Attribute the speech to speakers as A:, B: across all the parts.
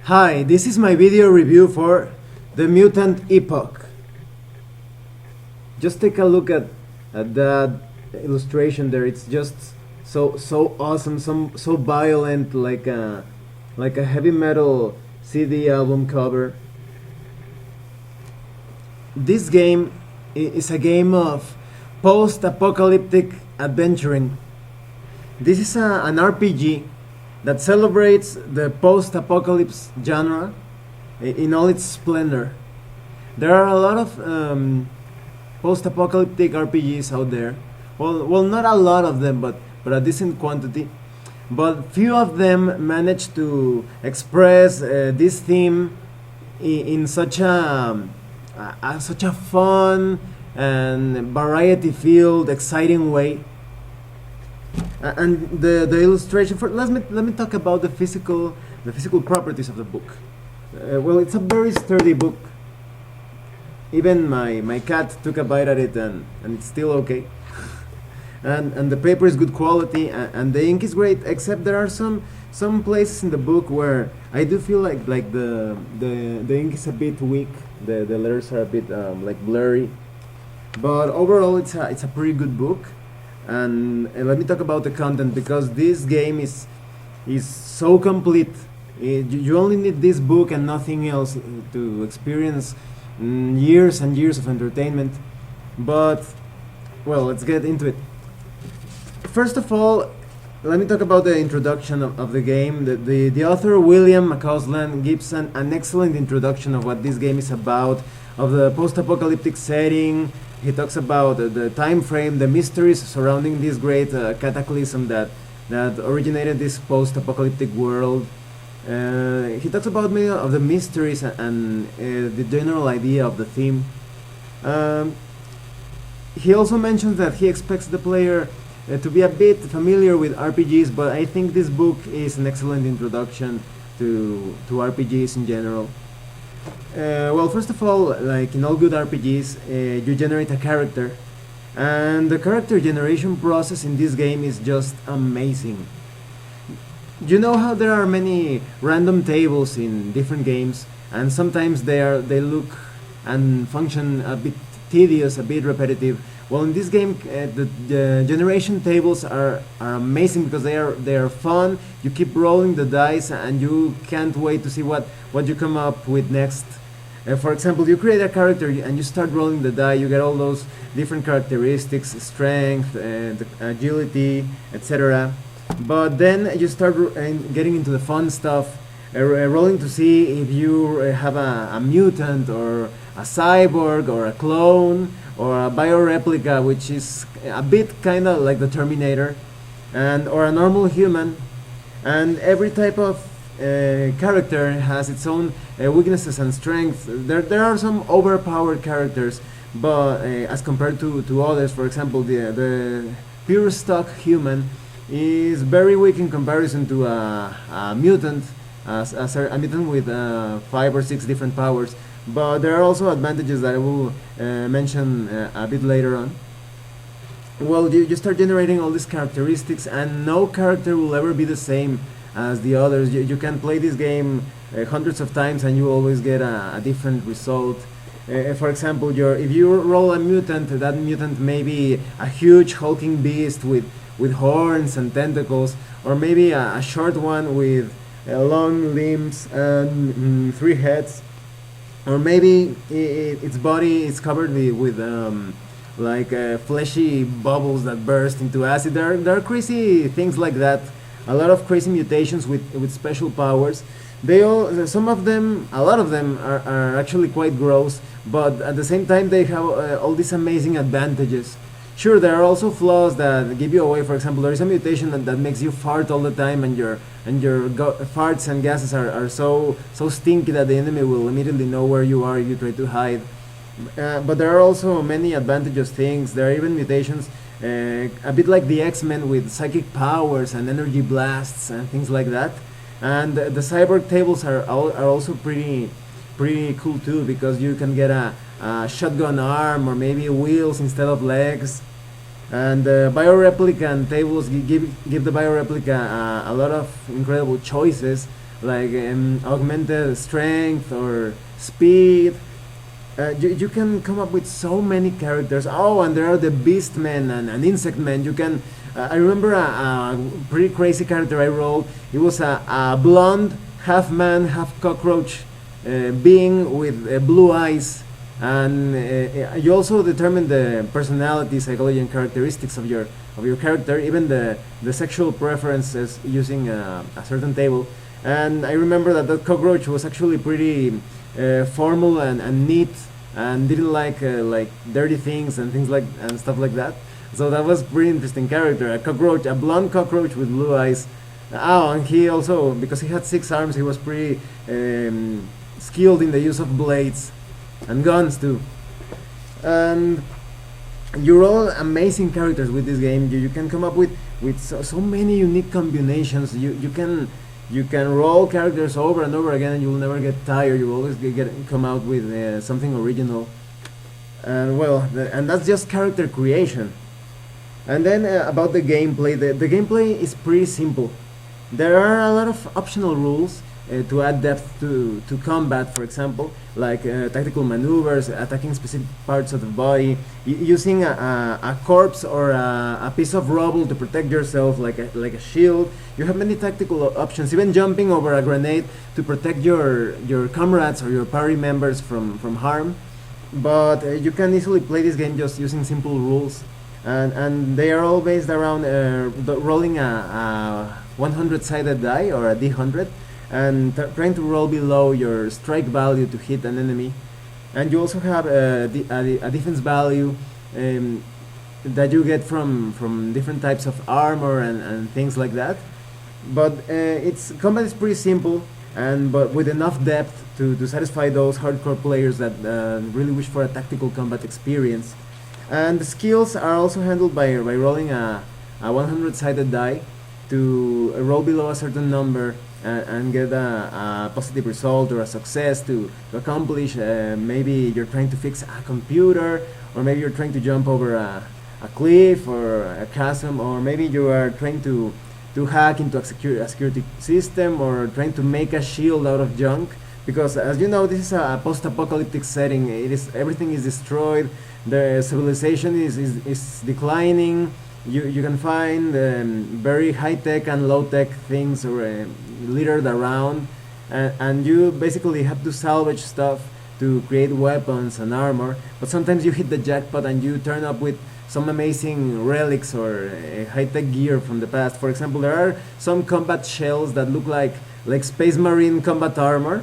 A: Hi, this is my video review for the Mutant Epoch. Just take a look at that illustration there. It's just so awesome, so violent, like a heavy metal CD album cover. This game is a game of post-apocalyptic adventuring. This is an RPG that celebrates the post-apocalypse genre in all its splendor. There are a lot of post-apocalyptic RPGs out there. Well, not a lot of them, but a decent quantity. But few of them manage to express this theme in such a fun and variety-filled, exciting way. And the illustration for let me talk about the physical properties of the book. Well, it's a very sturdy book. Even my cat took a bite at it, and it's still okay. And the paper is good quality, and the ink is great, except there are some places in the book where I do feel like the ink is a bit weak. The letters are a bit like blurry, but overall it's a pretty good book. And let me talk about the content, because this game is so complete. You only need this book and nothing else to experience years and years of entertainment. But well, let's get into it. First of all, let me talk about the introduction of the game. The author William McCausland gives an excellent introduction of what this game is about, of the post-apocalyptic setting. He talks about the time frame, the mysteries surrounding this great cataclysm that originated this post-apocalyptic world. He talks about many of the mysteries and the general idea of the theme. He also mentions that he expects the player to be a bit familiar with RPGs, but I think this book is an excellent introduction to RPGs in general. Well, first of all, like in all good RPGs, you generate a character, and the character generation process in this game is just amazing. You know how there are many random tables in different games, and sometimes they look and function a bit tedious, a bit repetitive. Well, in this game, the generation tables are amazing because they are fun. You keep rolling the dice, and you can't wait to see what you come up with next. For example, you create a character and you start rolling the die. You get all those different characteristics: strength, agility, etc. But then you start getting into the fun stuff, rolling to see if you have a mutant or a cyborg or a clone or a bioreplica, which is a bit kind of like the Terminator, and or a normal human. And every type of character has its own weaknesses and strengths. There are some overpowered characters, but as compared to others, for example, the pure stock human is very weak in comparison to a mutant, as a mutant with 5 or 6 different powers. But there are also advantages that I will mention a bit later on. Well, you start generating all these characteristics, and no character will ever be the same as the others. You can play this game hundreds of times, and you always get a different result. For example, if you roll a mutant, that mutant may be a huge hulking beast with horns and tentacles, or maybe a short one with long limbs and 3 heads. Or maybe its body is covered with fleshy bubbles that burst into acid. There are crazy things like that. A lot of crazy mutations with special powers. Some of them, a lot of them are actually quite gross, but at the same time they have all these amazing advantages. Sure, there are also flaws that give you away. For example, there is a mutation that makes you fart all the time, and your farts and gases are so stinky that the enemy will immediately know where you are if you try to hide. But there are also many advantageous things. There are even mutations, a bit like the X-Men, with psychic powers and energy blasts and things like that. And the cyborg tables are also pretty cool too, because you can get a shotgun arm or maybe wheels instead of legs. And the bioreplicant tables give the bioreplica a lot of incredible choices, like augmented strength or speed. You can come up with so many characters. Oh, and there are the beast men and insect men. You can. I remember a pretty crazy character I rolled. It was a blonde, half man, half cockroach being with blue eyes, and you also determine the personality, psychology, and characteristics of your character, even the sexual preferences using a certain table. And I remember that that cockroach was actually pretty formal and neat, and didn't like dirty things and things like and stuff like that. So that was pretty interesting character. A cockroach, a blonde cockroach with blue eyes. Oh, and he also, because he had 6 arms, he was pretty skilled in the use of blades and guns too. And you're all amazing characters with this game. You can come up with so many unique combinations. You can roll characters over and over again, and you'll never get tired. You always come out with something original. And well, and that's just character creation. And then about the gameplay, the gameplay is pretty simple. There are a lot of optional rules to add depth to combat, for example, like tactical maneuvers, attacking specific parts of the body, using a corpse or a piece of rubble to protect yourself, like a shield. You have many tactical options, even jumping over a grenade to protect your comrades or your party members from harm. But you can easily play this game just using simple rules, and they are all based around rolling a 100-sided die or a D100, and trying to roll below your strike value to hit an enemy. And you also have a defense value that you get from different types of armor and things like that. But its combat is pretty simple, but with enough depth to satisfy those hardcore players that really wish for a tactical combat experience. And the skills are also handled by rolling a 100-sided die to roll below a certain number and get a positive result or a success to accomplish. Maybe you're trying to fix a computer, or maybe you're trying to jump over a cliff or a chasm, or maybe you are trying to hack into a security system, or trying to make a shield out of junk. Because as you know, this is a post-apocalyptic setting. Everything is destroyed. The civilization is declining. You can find very high-tech and low-tech things littered around, and you basically have to salvage stuff to create weapons and armor. But sometimes you hit the jackpot and you turn up with some amazing relics or high-tech gear from the past. For example, there are some combat shells that look like Space Marine combat armor,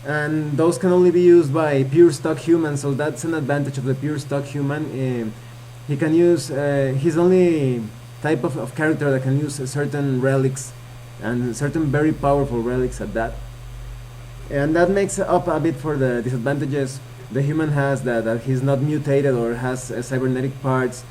A: and those can only be used by pure stock humans. So that's an advantage of the pure stock human. He can use, he's only type of character that can use certain relics, and certain very powerful relics at that. And that makes up a bit for the disadvantages the human has, that he's not mutated or has cybernetic parts.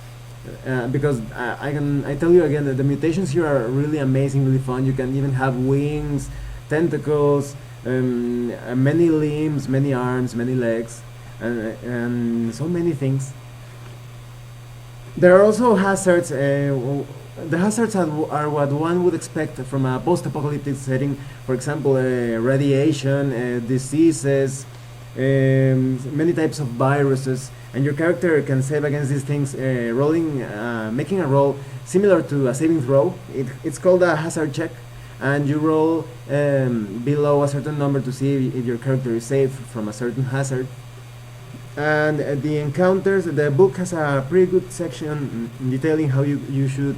A: Because I tell you again that the mutations here are really amazingly fun. You can even have wings, tentacles, many limbs, many arms, many legs, and so many things. There are also hazards. The hazards are what one would expect from a post-apocalyptic setting. For example, radiation, diseases, many types of viruses, and your character can save against these things, making a roll similar to a saving throw. It's called a hazard check, and you roll below a certain number to see if your character is safe from a certain hazard. And the encounters, the book has a pretty good section detailing how you should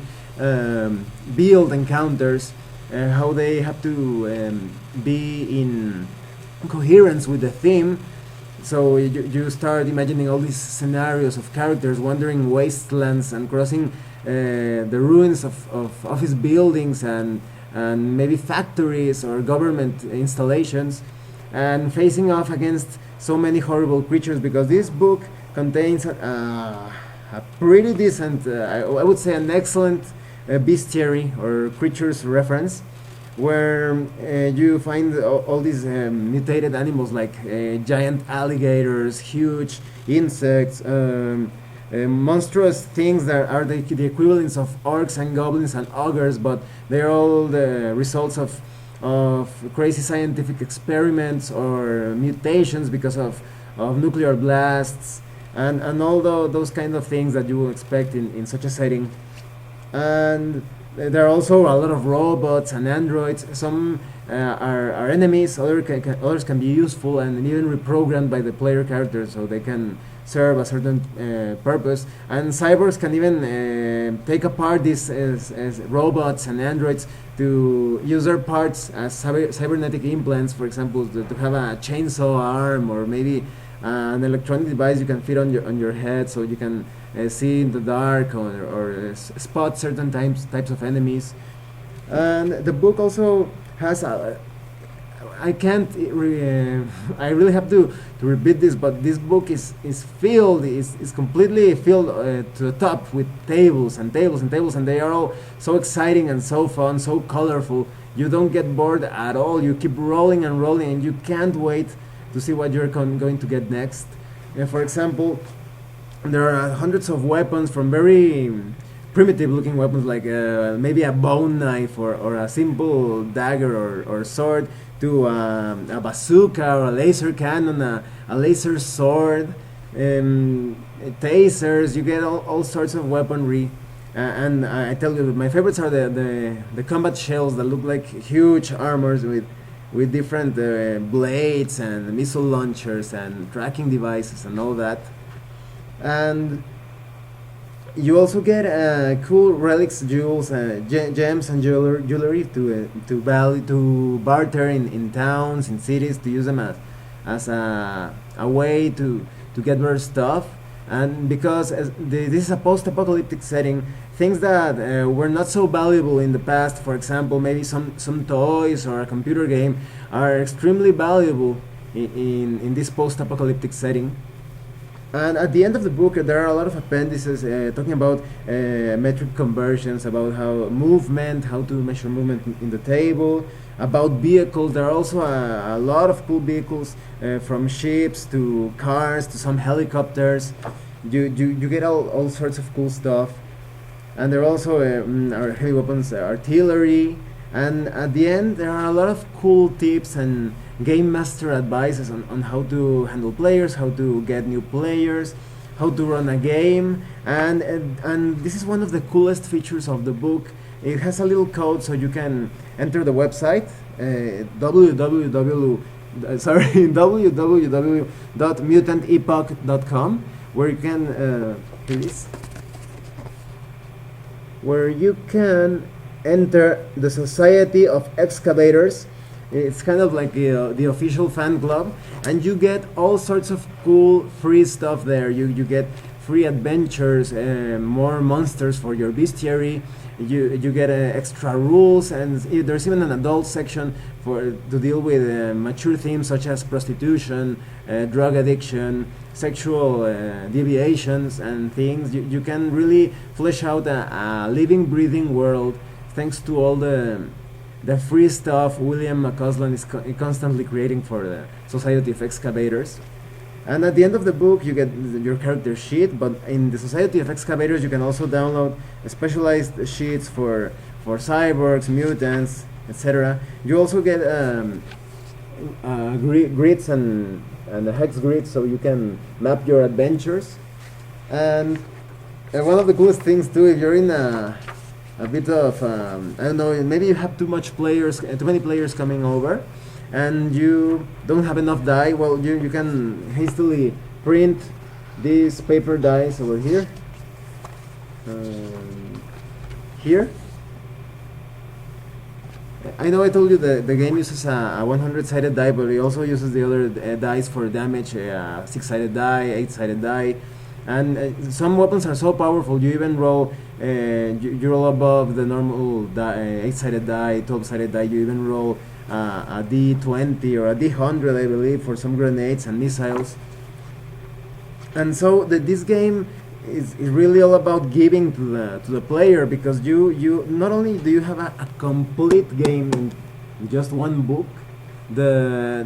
A: build encounters, how they have to be in coherence with the theme. So you start imagining all these scenarios of characters wandering wastelands and crossing the ruins of office buildings and maybe factories or government installations, and facing off against so many horrible creatures, because this book contains a pretty decent, I would say an excellent bestiary or creatures reference, where you find all these mutated animals like giant alligators, huge insects, monstrous things that are the equivalents of orcs and goblins and ogres, but they're all the results of of crazy scientific experiments or mutations because of nuclear blasts and all those kind of things that you will expect in such a setting. And there are also a lot of robots and androids. Some are enemies, others can be useful and even reprogrammed by the player characters so they can serve a certain purpose. And cyborgs can even take apart these as robots and androids to use their parts as cybernetic implants, for example, to have a chainsaw arm or maybe an electronic device you can fit on your head so you can see in the dark or spot certain types of enemies. And the book also has I can't I really have to repeat this, but this book is completely filled to the top with tables and tables and tables, and they are all so exciting and so fun, so colorful. You don't get bored at all. You keep rolling and rolling, and you can't wait to see what you're going to get next. For example, there are hundreds of weapons, from very primitive looking weapons like maybe a bone knife or a simple dagger or sword, to a bazooka or a laser cannon, a laser sword, tasers. You get all sorts of weaponry. And I tell you, my favorites are the combat shells that look like huge armors with different blades and missile launchers and tracking devices and all that. And you also get cool relics, jewels, gems, and jewelry to barter in towns, in cities, to use them as a way to get better stuff. And because this is a post-apocalyptic setting, things that were not so valuable in the past, for example, maybe some toys or a computer game, are extremely valuable in this post-apocalyptic setting. And at the end of the book, there are a lot of appendices talking about metric conversions, about how to measure movement in the table, about vehicles. There are also a lot of cool vehicles, from ships to cars to some helicopters. You get all sorts of cool stuff. And there are also our heavy weapons, artillery. And at the end, there are a lot of cool tips and game master advices on how to handle players, how to get new players, how to run a game. And this is one of the coolest features of the book. It has a little code so you can enter the website, www.mutantepoch.com, where you can where you can enter the Society of Excavators. It's kind of like the official fan club, and you get all sorts of cool free stuff there. You get free adventures, more monsters for your bestiary. You get extra rules, and there's even an adult section to deal with mature themes such as prostitution, drug addiction, sexual deviations, and things. You can really flesh out a living, breathing world thanks to all the free stuff William McCausland is constantly creating for the Society of Excavators. And at the end of the book, you get your character sheet, but in the Society of Excavators, you can also download specialized sheets for cyborgs, mutants, etc. You also get grids and a hex grid, so you can map your adventures. And one of the coolest things too, if you're in a bit of I don't know, maybe you have too many players coming over, and you don't have enough die. Well, you can hastily print these paper dice over here. Here. I know I told you the game uses a 100-sided die, but it also uses the other dice for damage, 6-sided die, 8-sided die. And some weapons are so powerful, you even roll, you roll above the normal 8-sided die, 12-sided die. You even roll a D20 or a D100, I believe, for some grenades and missiles. And so this game is really all about giving to the player, because you not only do you have a complete game in just one book. The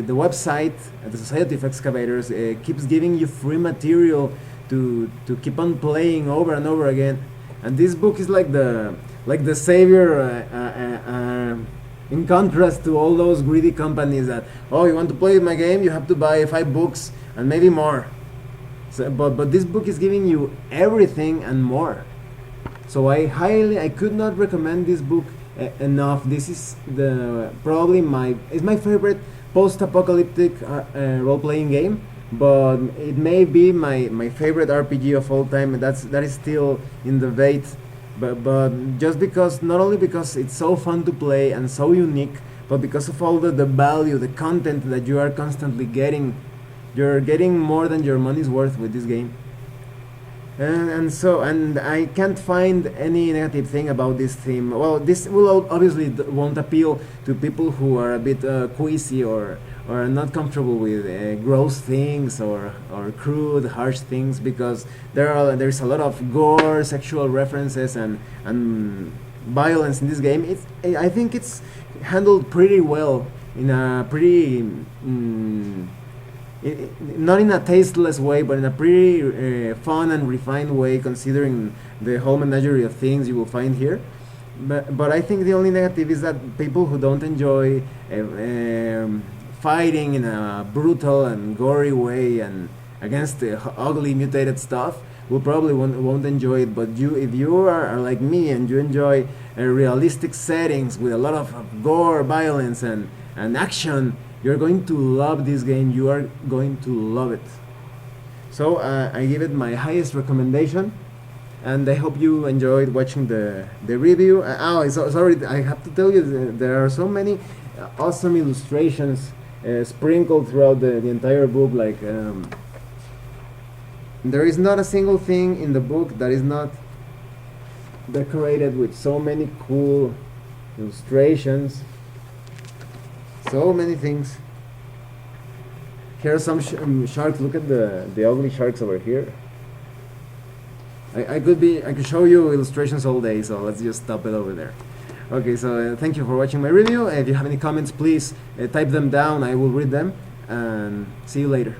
A: website, the Society of Excavators, keeps giving you free material to keep on playing over and over again. And this book is like the savior In contrast to all those greedy companies that, oh, you want to play my game, you have to buy 5 books and maybe more. So, but this book is giving you everything and more. So I could not recommend this book enough. This is probably it's my favorite post-apocalyptic role-playing game, but it may be my favorite RPG of all time. That is still in debate, but just because, not only because it's so fun to play and so unique, but because of all the value, the content that you are constantly getting. You're getting more than your money's worth with this game. And I can't find any negative thing about this theme. Well, this will obviously won't appeal to people who are a bit queasy or are not comfortable with gross things or crude, harsh things, because there's a lot of gore, sexual references, and violence in this game. I think it's handled pretty well, in a pretty not in a tasteless way, but in a pretty fun and refined way, considering the whole menagerie of things you will find here. But I think the only negative is that people who don't enjoy fighting in a brutal and gory way and against the ugly mutated stuff will probably won't enjoy it. But if you are like me and you enjoy realistic settings with a lot of gore, violence, and action, you're going to love this game. You are going to love it. So I give it my highest recommendation, and I hope you enjoyed watching the review. Sorry, I have to tell you, there are so many awesome illustrations sprinkled throughout the entire book. Like there is not a single thing in the book that is not decorated with so many cool illustrations. So many things. Here are some sharks. Look at the ugly sharks over here. I could show you illustrations all day, so let's just stop it over there. Okay, so thank you for watching my review. If you have any comments, please type them down. I will read them, and see you later.